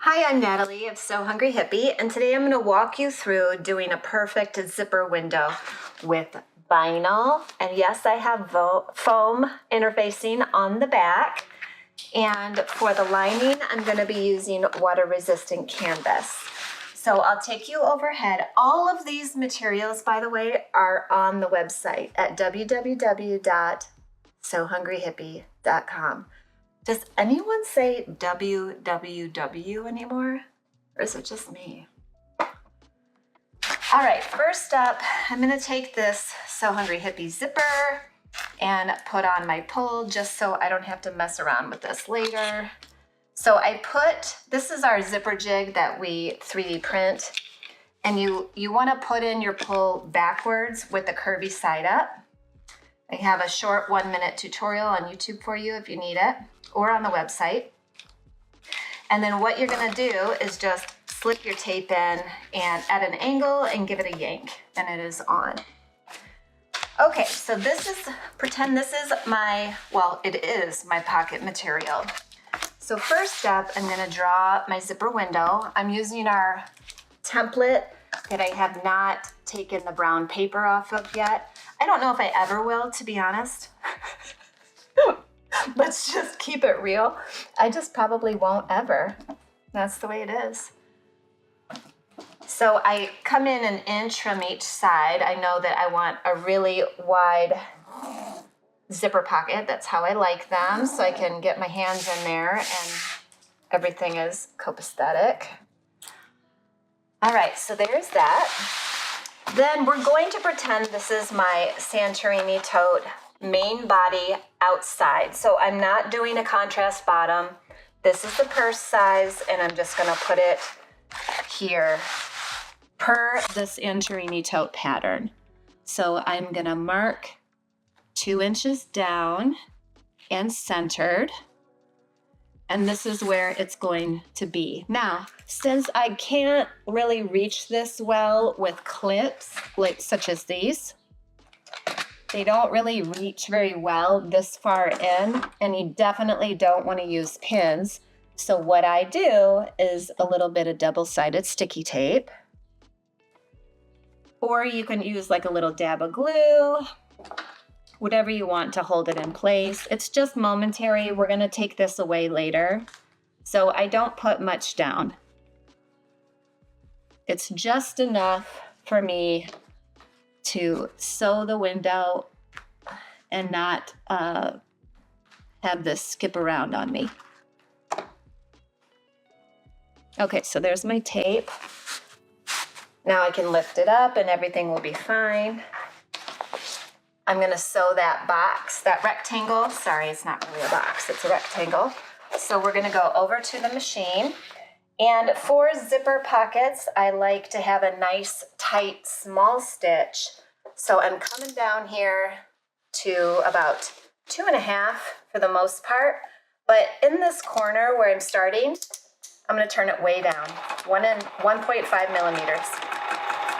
Hi, I'm Natalie of Sew Hungry Hippie, and today I'm going to walk you through doing a perfect zipper window with vinyl. And yes, I have foam interfacing on the back. And for the lining, I'm going to be using water-resistant canvas. So I'll take you overhead. All of these materials, by the way, are on the website at www.sewhungryhippie.com. Does anyone say www anymore? Or is it just me? All right, first up, I'm gonna take this Sew Hungry Hippie zipper and put on my pull just so I don't have to mess around with this later. So this is our zipper jig that we 3D print, and you wanna put in your pull backwards with the curvy side up. I have a short 1-minute tutorial on YouTube for you if you need it, or on the website. And then what you're gonna do is just slip your tape in and at an angle and give it a yank, and it is on. Okay, so pretend this is it is my pocket material. So first up, I'm gonna draw my zipper window. I'm using our template that I have not taken the brown paper off of yet. I don't know if I ever will, to be honest. Let's just keep it real. I just probably won't ever. That's the way it is. So I come in an inch from each side. I know that I want a really wide zipper pocket. That's how I like them, so I can get my hands in there and everything is copacetic. All right, so there's that. Then we're going to pretend this is my Santorini tote main body outside. So I'm not doing a contrast bottom. This is the purse size, and I'm just gonna put it here per the Santorini tote pattern. So I'm gonna mark 2 inches down and centered, and this is where it's going to be. Now, since I can't really reach this well with clips, such as these, they don't really reach very well this far in, and you definitely don't want to use pins. So what I do is a little bit of double-sided sticky tape, or you can use like a little dab of glue, whatever you want to hold it in place. It's just momentary. We're going to take this away later. So I don't put much down. It's just enough for me to sew the window and not have this skip around on me. Okay, so there's my tape. Now I can lift it up and everything will be fine. I'm gonna sew that box, that rectangle. Sorry, it's not really a box, it's a rectangle. So we're gonna go over to the machine. And for zipper pockets, I like to have a nice, tight, small stitch. So I'm coming down here to about 2.5 for the most part. But in this corner where I'm starting, I'm gonna turn it way down, 1.5 millimeters.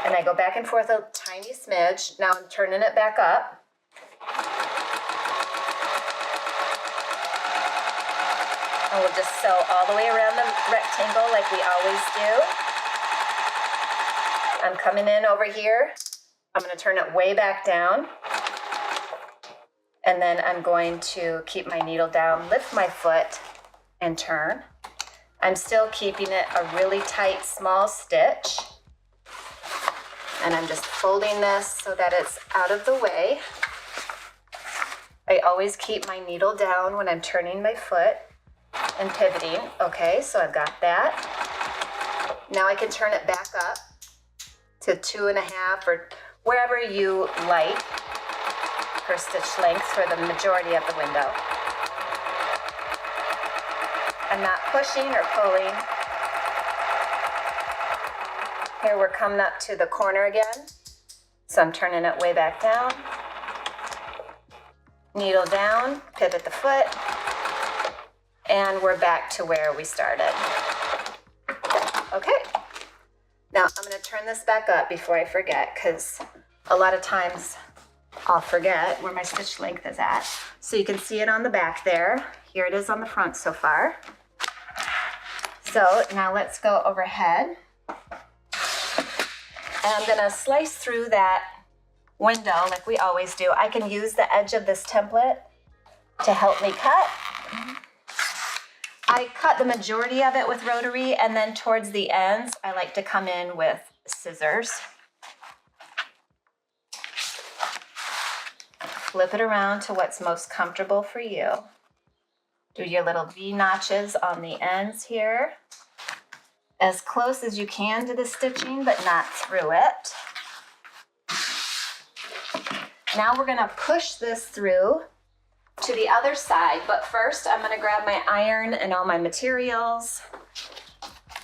And I go back and forth a tiny smidge. Now I'm turning it back up. And we'll just sew all the way around the rectangle like we always do. I'm coming in over here. I'm gonna turn it way back down. And then I'm going to keep my needle down, lift my foot, and turn. I'm still keeping it a really tight, small stitch. And I'm just folding this so that it's out of the way. I always keep my needle down when I'm turning my foot and pivoting. Okay, so I've got that. Now I can turn it back up to 2.5 or wherever you like per stitch length for the majority of the window. I'm not pushing or pulling. Here we're coming up to the corner again. So I'm turning it way back down. Needle down, pivot the foot, and we're back to where we started. Okay. Now I'm gonna turn this back up before I forget, because a lot of times I'll forget where my stitch length is at. So you can see it on the back there. Here it is on the front so far. So now let's go overhead. And I'm gonna slice through that window like we always do. I can use the edge of this template to help me cut. I cut the majority of it with rotary, and then towards the ends, I like to come in with scissors. Flip it around to what's most comfortable for you. Do your little V notches on the ends here, as close as you can to the stitching, but not through it. Now we're gonna push this through to the other side, but first I'm gonna grab my iron and all my materials.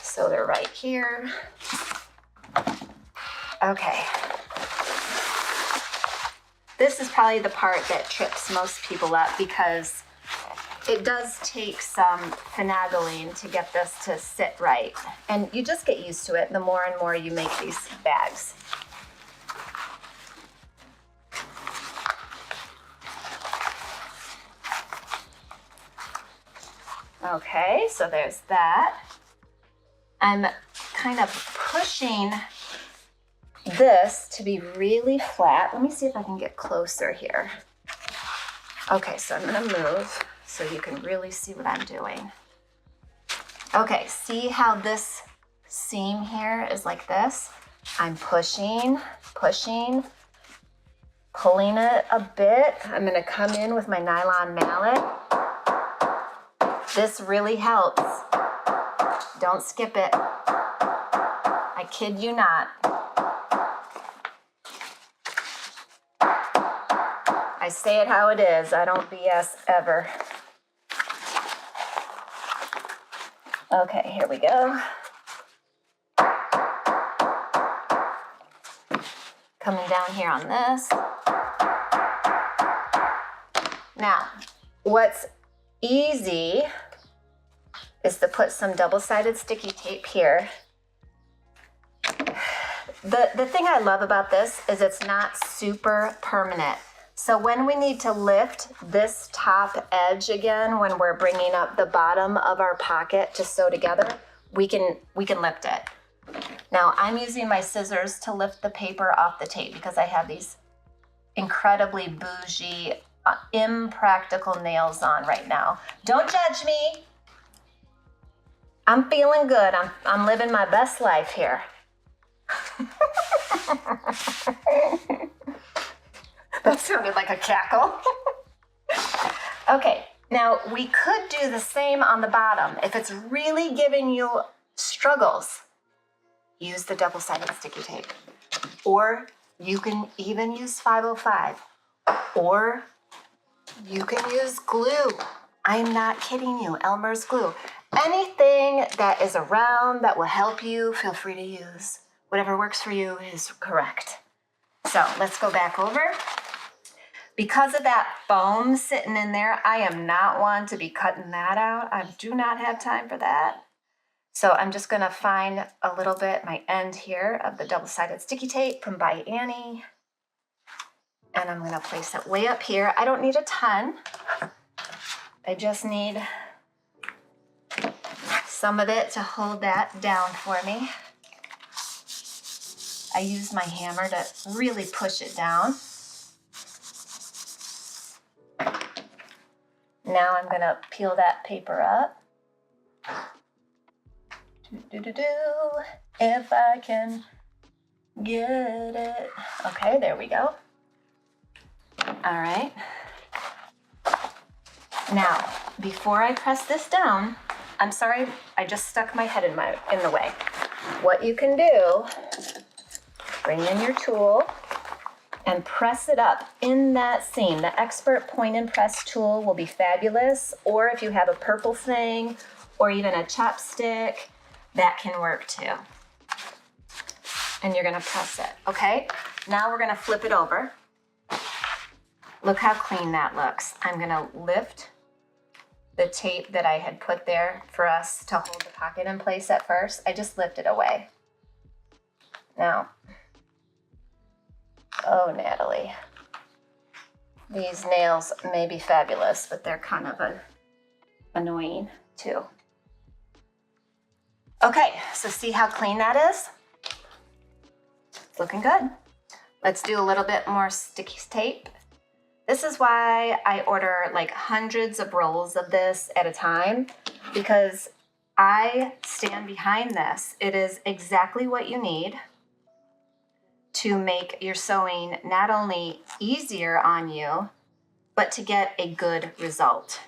So they're right here. Okay. This is probably the part that trips most people up because it does take some finagling to get this to sit right. And you just get used to it the more and more you make these bags. Okay, so there's that. I'm kind of pushing this to be really flat. Let me see if I can get closer here. Okay, so I'm gonna move so you can really see what I'm doing. Okay, see how this seam here is like this? I'm pushing, pushing, pulling it a bit. I'm gonna come in with my nylon mallet. This really helps. Don't skip it. I kid you not. I say it how it is. I don't BS ever. Okay, here we go. Coming down here on this. Now, what's easy is to put some double-sided sticky tape here. The thing I love about this is it's not super permanent. So when we need to lift this top edge again, when we're bringing up the bottom of our pocket to sew together, we can lift it. Now I'm using my scissors to lift the paper off the tape because I have these incredibly bougie, impractical nails on right now. Don't judge me. I'm feeling good. I'm living my best life here. That sounded like a cackle. Okay, now we could do the same on the bottom. If it's really giving you struggles, use the double-sided sticky tape. Or you can even use 505. Or you can use glue. I'm not kidding you, Elmer's glue. Anything that is around that will help you, feel free to use. Whatever works for you is correct. So let's go back over. Because of that foam sitting in there, I am not one to be cutting that out. I do not have time for that. So I'm just gonna find a little bit, my end here of the double-sided sticky tape from By Annie. And I'm gonna place it way up here. I don't need a ton. I just need some of it to hold that down for me. I use my hammer to really push it down. Now I'm gonna peel that paper up. If I can get it. Okay, there we go. All right. Now, before I press this down, I'm sorry, I just stuck my head in the way. What you can do, bring in your tool and press it up in that seam. The Expert Point and Press tool will be fabulous, or if you have a purple thing or even a chopstick, that can work too. And you're gonna press it, okay? Now we're gonna flip it over. Look how clean that looks. I'm gonna lift the tape that I had put there for us to hold the pocket in place at first. I just lifted away. Now, oh, Natalie, these nails may be fabulous, but they're kind of annoying too. Okay, so see how clean that is? It's looking good. Let's do a little bit more sticky tape. This is why I order like hundreds of rolls of this at a time, because I stand behind this. It is exactly what you need to make your sewing not only easier on you, but to get a good result.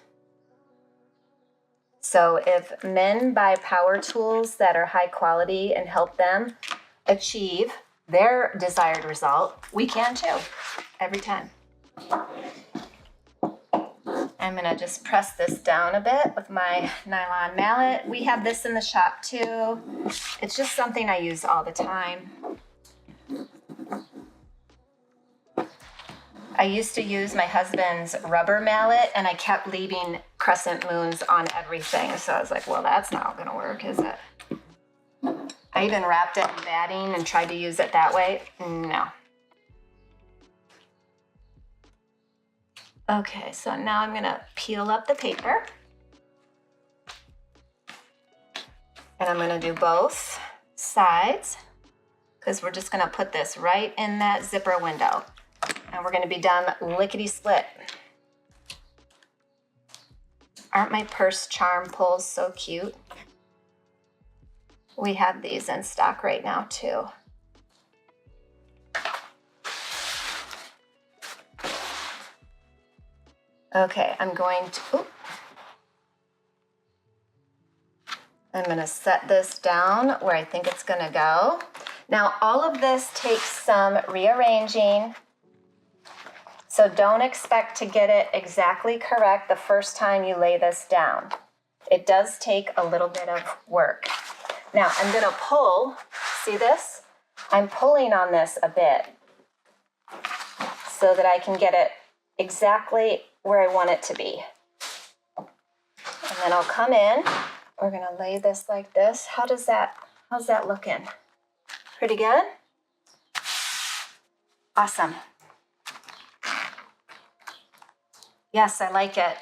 So if men buy power tools that are high quality and help them achieve their desired result, we can too, every time. I'm gonna just press this down a bit with my nylon mallet. We have this in the shop too. It's just something I use all the time. I used to use my husband's rubber mallet and I kept leaving crescent moons on everything. So I was like, well, that's not gonna work, is it? I even wrapped it in batting and tried to use it that way. No. Okay, so now I'm gonna peel up the paper. And I'm gonna do both sides because we're just gonna put this right in that zipper window. And we're gonna be done lickety split. Aren't my purse charm pulls so cute? We have these in stock right now too. Okay, I'm going to set this down where I think it's gonna go. Now, all of this takes some rearranging, so don't expect to get it exactly correct the first time you lay this down. It does take a little bit of work. Now, I'm gonna pull, see this? I'm pulling on this a bit so that I can get it exactly where I want it to be. And then I'll come in. We're gonna lay this like this. How's that looking? Pretty good? Awesome. Yes, I like it.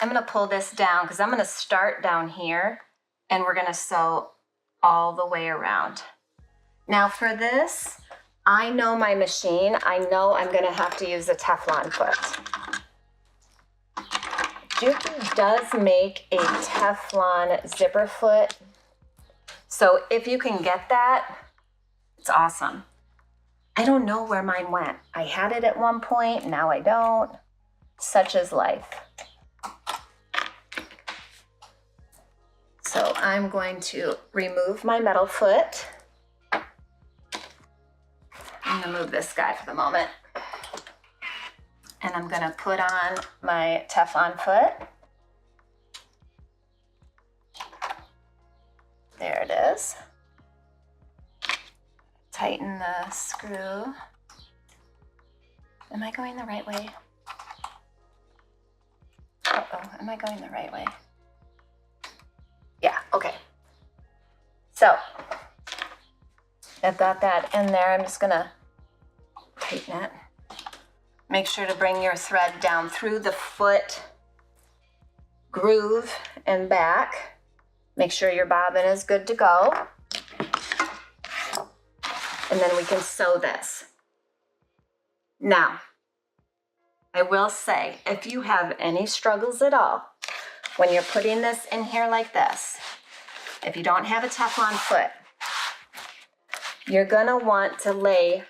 I'm gonna pull this down because I'm gonna start down here and we're gonna sew all the way around. Now for this, I know my machine. I know I'm gonna have to use a Teflon foot. Juki does make a Teflon zipper foot. So if you can get that, it's awesome. I don't know where mine went. I had it at one point, now I don't. Such is life. So I'm going to remove my metal foot. I'm gonna move this guy for the moment. And I'm gonna put on my Teflon foot. There it is. Tighten the screw. Am I going the right way? Uh-oh, am I going the right way? Yeah, okay. So, I've got that in there. I'm just gonna tighten it. Make sure to bring your thread down through the foot groove and back. Make sure your bobbin is good to go. And then we can sew this. Now, I will say, if you have any struggles at all, when you're putting this in here like this, if you don't have a Teflon foot, you're gonna want to lay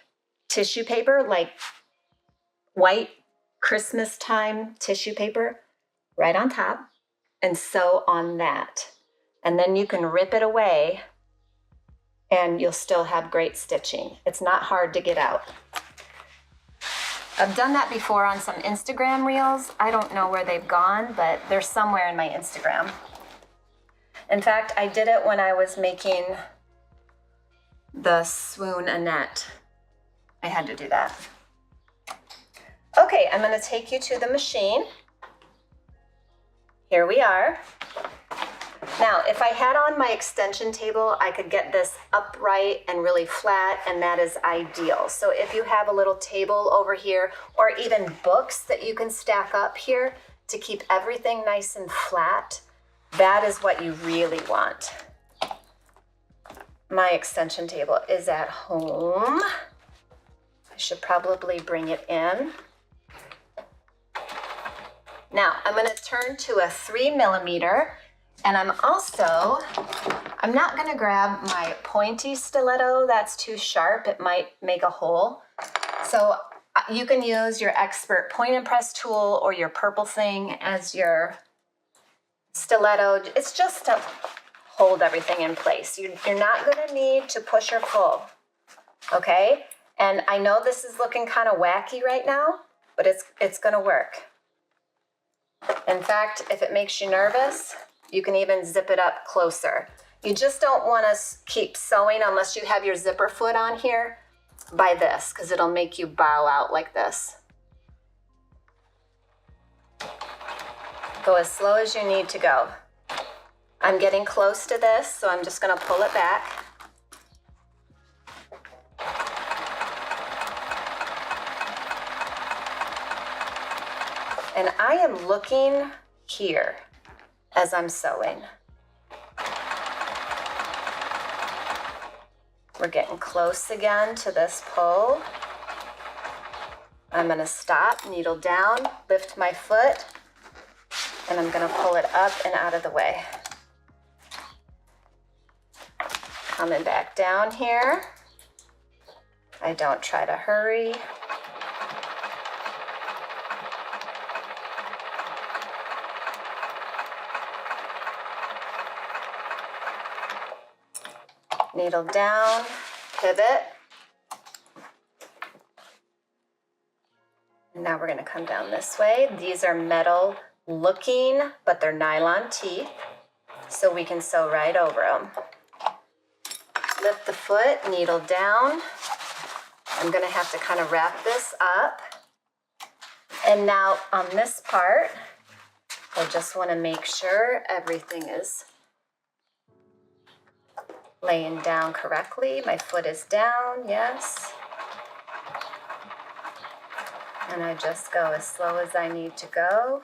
tissue paper, like white Christmas time tissue paper, right on top and sew on that. And then you can rip it away and you'll still have great stitching. It's not hard to get out. I've done that before on some Instagram reels. I don't know where they've gone, but they're somewhere in my Instagram. In fact, I did it when I was making the Swoon Annette. I had to do that. Okay, I'm gonna take you to the machine. Here we are. Now, if I had on my extension table, I could get this upright and really flat, and that is ideal. So if you have a little table over here, or even books that you can stack up here to keep everything nice and flat, that is what you really want. my extension table is at home. I should probably bring it in. Now I'm going to turn to a 3mm, and I'm not going to grab my pointy stiletto. That's too sharp. It might make a hole. So you can use your expert point and press tool or your purple thing as your stiletto. It's just to hold everything in place. You're not going to need to push or pull, okay? And I know this is looking kind of wacky right now, but it's going to work. In fact, if it makes you nervous, you can even zip it up closer. You just don't want to keep sewing unless you have your zipper foot on here by this, because it'll make you bow out like this. Go as slow as you need to go. I'm getting close to this, so I'm just going to pull it back. And I am looking here as I'm sewing. We're getting close again to this pull. I'm going to stop, needle down, lift my foot, and I'm going to pull it up and out of the way. Coming back down here. I don't try to hurry. Needle down, pivot. And now we're going to come down this way. These are metal looking, but they're nylon teeth, so we can sew right over them. Lift the foot, needle down. I'm going to have to kind of wrap this up. And now on this part, I just want to make sure everything is laying down correctly. My foot is down, yes. And I just go as slow as I need to go.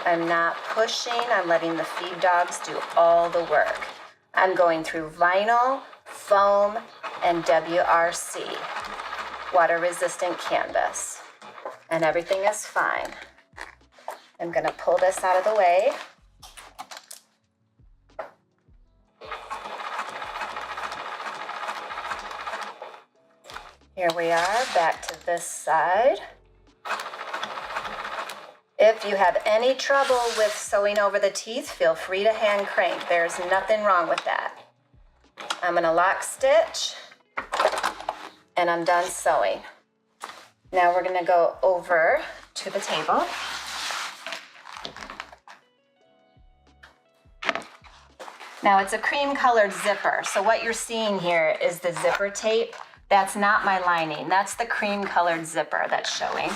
I'm not pushing, I'm letting the feed dogs do all the work. I'm going through vinyl, foam, and WRC, water resistant canvas. And everything is fine. I'm going to pull this out of the way. Here we are, back to this side. If you have any trouble with sewing over the teeth, feel free to hand crank. There's nothing wrong with that. I'm going to lock stitch, and I'm done sewing. Now we're going to go over to the table. Now it's a cream colored zipper. So what you're seeing here is the zipper tape. That's not my lining. That's the cream colored zipper that's showing.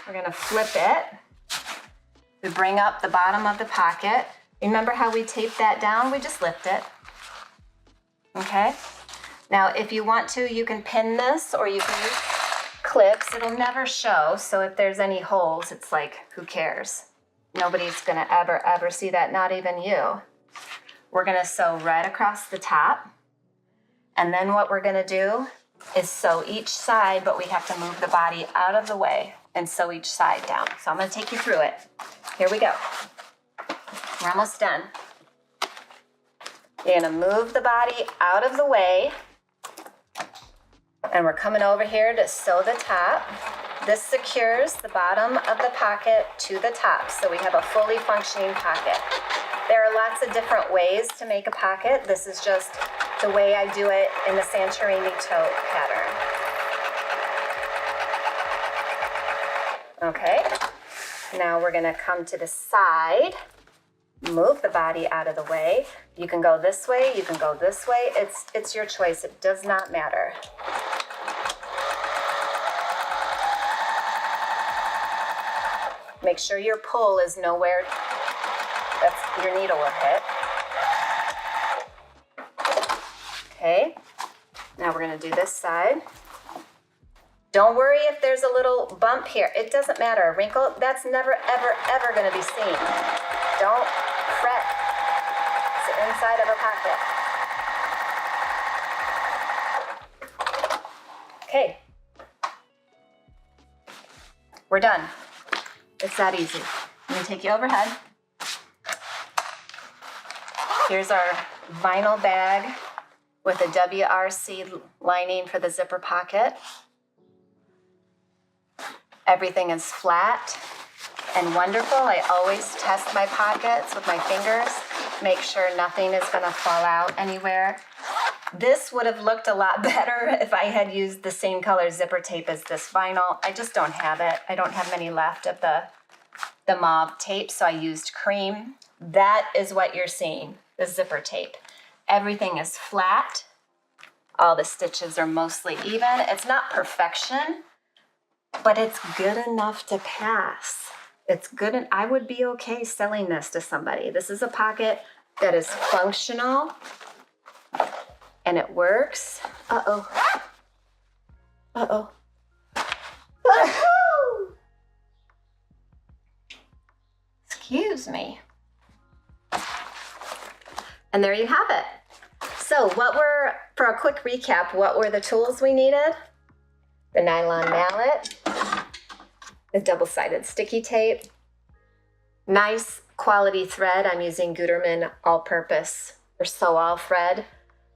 We're going to flip it. We bring up the bottom of the pocket. Remember how we taped that down? We just lift it. Okay? Now if you want to, you can pin this or you can use clips. It'll never show, so if there's any holes, it's like, who cares? Nobody's gonna ever see that, not even you. We're gonna sew right across the top, and then what we're gonna do is sew each side, but we have to move the body out of the way and sew each side down. So I'm gonna take you through it. Here we go. We're almost done. You're gonna move the body out of the way, and we're coming over here to sew the top. This secures the bottom of the pocket to the top, so we have a fully functioning pocket. There are lots of different ways to make a pocket. This is just the way I do it in the Santorini tote pattern. Okay, now we're gonna come to the side, move the body out of the way. You can go this way, you can go this way. It's your choice, it does not matter. Make sure your pull is nowhere that's your needle will hit. Okay, now we're gonna do this side. Don't worry if there's a little bump here. It doesn't matter. A wrinkle, that's never, ever, ever gonna be seen. Don't fret. It's the inside of a pocket. Okay. We're done. It's that easy. Let me take you overhead. Here's our vinyl bag with a WRC lining for the zipper pocket. Everything is flat and wonderful. I always test my pockets with my fingers, make sure nothing is gonna fall out anywhere. This would have looked a lot better if I had used the same color zipper tape as this vinyl. I just don't have it. I don't have many left of the mauve tape, so I used cream. That is what you're seeing, the zipper tape. Everything is flat. All the stitches are mostly even. It's not perfection, but it's good enough to pass. It's good, and I would be okay selling this to somebody. This is a pocket that is functional, and it works. Uh-oh. Uh-oh. Excuse me. And there you have it. So for a quick recap, what were the tools we needed? The nylon mallet, the double-sided sticky tape, nice quality thread. I'm using Gutermann all-purpose or sew-all thread.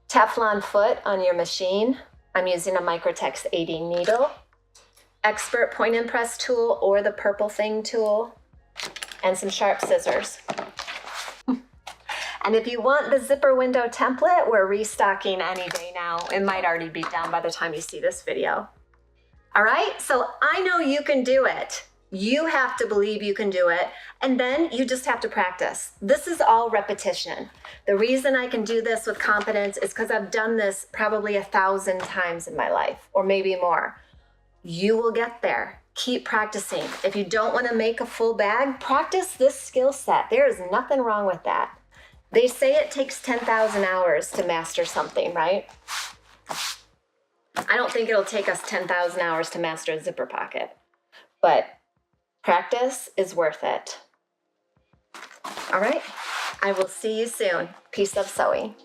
Teflon foot on your machine. I'm using a Microtex 80 needle. Expert point and press tool or the purple thing tool. And some sharp scissors. And if you want the zipper window template, we're restocking any day now. It might already be down by the time you see this video. All right, so I know you can do it. You have to believe you can do it, and then you just have to practice. This is all repetition. The reason I can do this with confidence is because I've done this probably 1,000 times in my life, or maybe more. You will get there. Keep practicing. If you don't want to make a full bag, practice this skill set. There is nothing wrong with that. They say it takes 10,000 hours to master something, right? I don't think it'll take us 10,000 hours to master a zipper pocket, but practice is worth it. All right, I will see you soon. Peace of sewing.